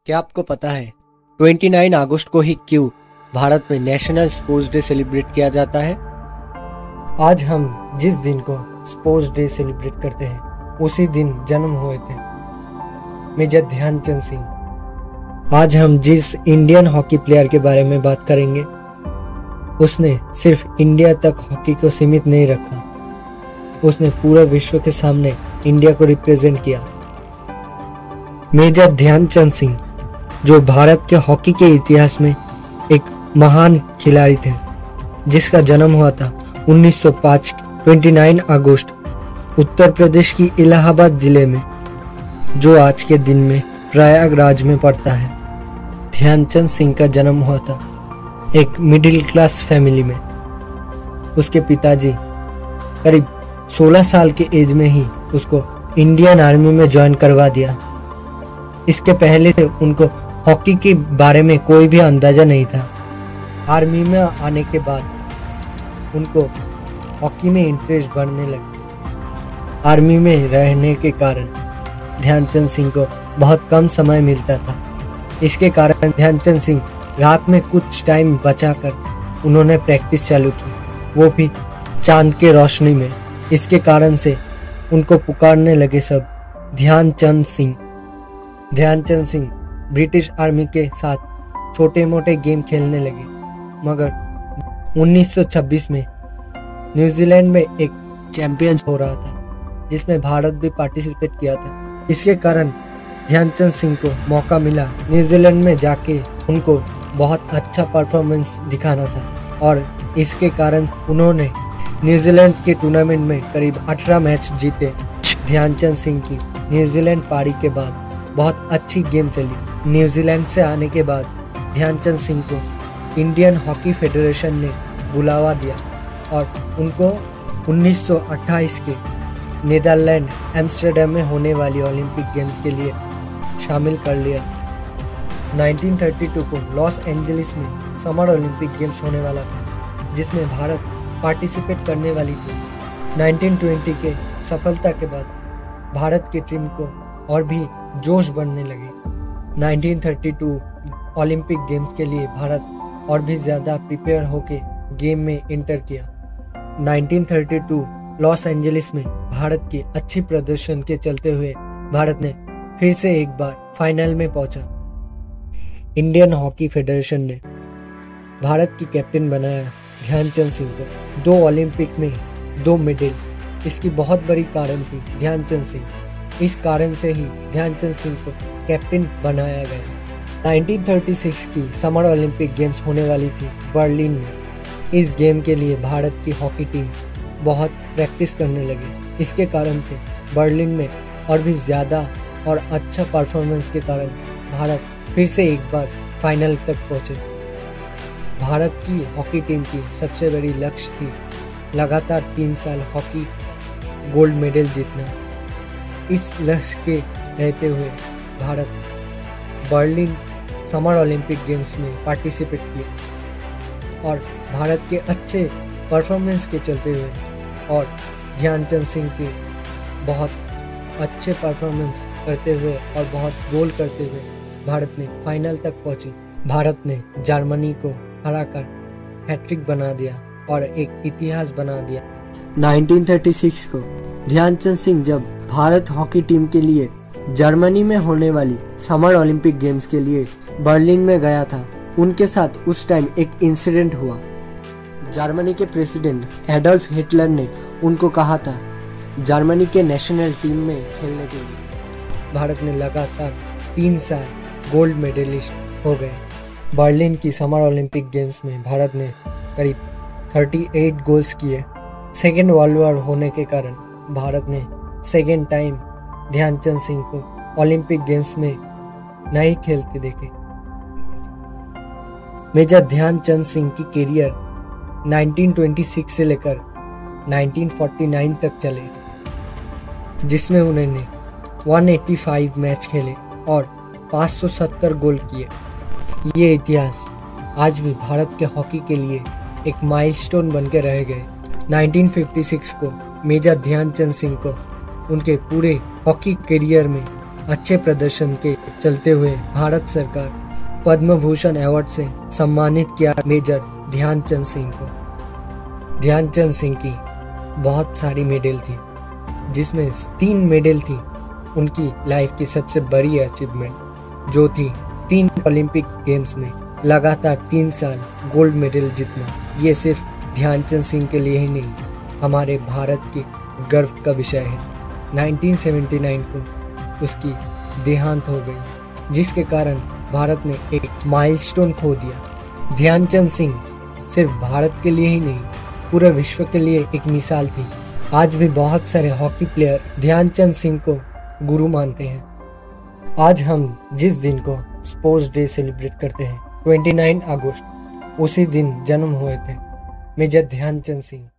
क्या आपको पता है 29 अगस्त को ही क्यों भारत में नेशनल स्पोर्ट्स डे सेलिब्रेट किया जाता है? आज हम जिस दिन को स्पोर्ट्स डे सेलिब्रेट करते हैं उसी दिन जन्म हुए थे मेजर ध्यानचंद सिंह। आज हम जिस इंडियन हॉकी प्लेयर के बारे में बात करेंगे उसने सिर्फ इंडिया तक हॉकी को सीमित नहीं रखा, उसने पूरे विश्व के सामने इंडिया को रिप्रेजेंट किया। मेजर ध्यानचंद सिंह जो भारत के हॉकी के इतिहास में एक महान खिलाड़ी थे, जिसका जन्म हुआ था 1905 29 अगस्त उत्तर प्रदेश की इलाहाबाद जिले में, जो आज के दिन में प्रयागराज में पड़ता है। ध्यानचंद सिंह का जन्म हुआ था एक मिडिल क्लास फैमिली में। उसके पिताजी करीब 16 साल के एज में ही उसको इंडियन आर्मी में ज्वाइन करवा दिया। इसके पहले से उनको हॉकी के बारे में कोई भी अंदाजा नहीं था। आर्मी में आने के बाद उनको हॉकी में इंटरेस्ट बढ़ने लगा। आर्मी में रहने के कारण ध्यानचंद सिंह को बहुत कम समय मिलता था। इसके कारण ध्यानचंद सिंह रात में कुछ टाइम बचाकर उन्होंने प्रैक्टिस चालू की, वो भी चांद के रोशनी में। इसके कारण से उनको पुकारने लगे सब ध्यानचंद सिंह। ध्यानचंद सिंह ब्रिटिश आर्मी के साथ छोटे मोटे गेम खेलने लगे, मगर 1926 में न्यूजीलैंड में एक चैंपियन हो रहा था जिसमें भारत भी पार्टिसिपेट किया था। इसके कारण ध्यानचंद सिंह को मौका मिला न्यूजीलैंड में जाके उनको बहुत अच्छा परफॉर्मेंस दिखाना था, और इसके कारण उन्होंने न्यूजीलैंड के टूर्नामेंट में करीब 18 मैच जीते। ध्यानचंद सिंह की न्यूजीलैंड पारी के बाद बहुत अच्छी गेम चली। न्यूजीलैंड से आने के बाद ध्यानचंद सिंह को इंडियन हॉकी फेडरेशन ने बुलावा दिया और उनको 1928 के नीदरलैंड एम्स्टर्डम में होने वाली ओलंपिक गेम्स के लिए शामिल कर लिया। 1932 को लॉस एंजलिस में समर ओलंपिक गेम्स होने वाला था, जिसमें भारत पार्टिसिपेट करने वाली थी। 1920 के सफलता के बाद भारत की टीम को और भी जोश बढ़ने लगे। 1932 ओलंपिक गेम्स के लिए भारत और भी ज़्यादा प्रिपेयर होके गेम में एंटर किया। 1932 लॉस एंजलिस में भारत की अच्छी प्रदर्शन के चलते हुए भारत ने फिर से एक बार फाइनल में पहुंचा। इंडियन हॉकी फेडरेशन ने भारत की कैप्टन बनाया ध्यानचंद सिंह को। 2 ओलंपिक में 2 मेडल, इसकी बहुत बड़ी कारण थी ध्यानचंद सिंह। इस कारण से ही ध्यानचंद सिंह को कैप्टन बनाया गया। 1936 की समर ओलंपिक गेम्स होने वाली थी बर्लिन में। इस गेम के लिए भारत की हॉकी टीम बहुत प्रैक्टिस करने लगी। इसके कारण से बर्लिन में और भी ज़्यादा और अच्छा परफॉर्मेंस के कारण भारत फिर से एक बार फाइनल तक पहुंचे। भारत की हॉकी टीम की सबसे बड़ी लक्ष्य थी लगातार 3 साल हॉकी गोल्ड मेडल जीतना। इस लक्ष्य के रहते हुए Bharat Berlin summer Olympic games में पार्टिसिपेट किए, और भारत के अच्छे परफॉर्मेंस के चलते हुए और ध्यानचंद सिंह के बहुत अच्छे परफॉर्मेंस करते हुए और बहुत गोल करते हुए भारत ने फाइनल तक पहुंची। भारत ने जर्मनी को हराकर हैट्रिक बना दिया और एक इतिहास बना दिया। 1936 को ध्यानचंद सिंह जब भारत हॉकी टीम के लिए जर्मनी में होने वाली समर ओलंपिक गेम्स के लिए बर्लिन में गया था, उनके साथ उस टाइम एक इंसिडेंट हुआ। जर्मनी के प्रेसिडेंट एडोल्फ हिटलर ने उनको कहा था जर्मनी के नेशनल टीम में खेलने के लिए। भारत ने लगातार 3 साल गोल्ड मेडलिस्ट हो गए। बर्लिन की समर ओलंपिक गेम्स में भारत ने करीब 38 गोल्स किए। सेकेंड वर्ल्ड वॉर होने के कारण भारत ने सेकेंड टाइम ध्यानचंद सिंह को ओलंपिक गेम्स में नहीं खेलते देखे। मेजर ध्यानचंद सिंह की कैरियर 1926 से लेकर 1949 तक चले, जिसमें उन्होंने 185 मैच खेले और 570 गोल किए। ये इतिहास आज भी भारत के हॉकी के लिए एक माइलस्टोन बनकर रह गए। 1956 को मेजर ध्यानचंद सिंह को उनके पूरे हॉकी करियर में अच्छे प्रदर्शन के चलते हुए भारत सरकार पद्म भूषण अवार्ड से सम्मानित किया मेजर ध्यानचंद सिंह को। ध्यानचंद सिंह की बहुत सारी मेडल थी, जिसमें 3 मेडल थी उनकी लाइफ की सबसे बड़ी अचीवमेंट, जो थी 3 ओलंपिक गेम्स में लगातार 3 साल गोल्ड मेडल जीतना। ये सिर्फ ध्यानचंद सिंह के लिए ही नहीं, हमारे भारत के गर्व का विषय है। 1979 को उसकी देहांत हो गई, जिसके कारण भारत ने एक माइलस्टोन खो दिया। ध्यानचंद सिंह सिर्फ भारत के लिए ही नहीं, पूरे विश्व के लिए एक मिसाल थी। आज भी बहुत सारे हॉकी प्लेयर ध्यानचंद सिंह को गुरु मानते हैं। आज हम जिस दिन को स्पोर्ट्स डे सेलिब्रेट करते हैं 29 अगस्त, उसी दिन जन्म हुए थे मेजर ध्यानचंद सिंह।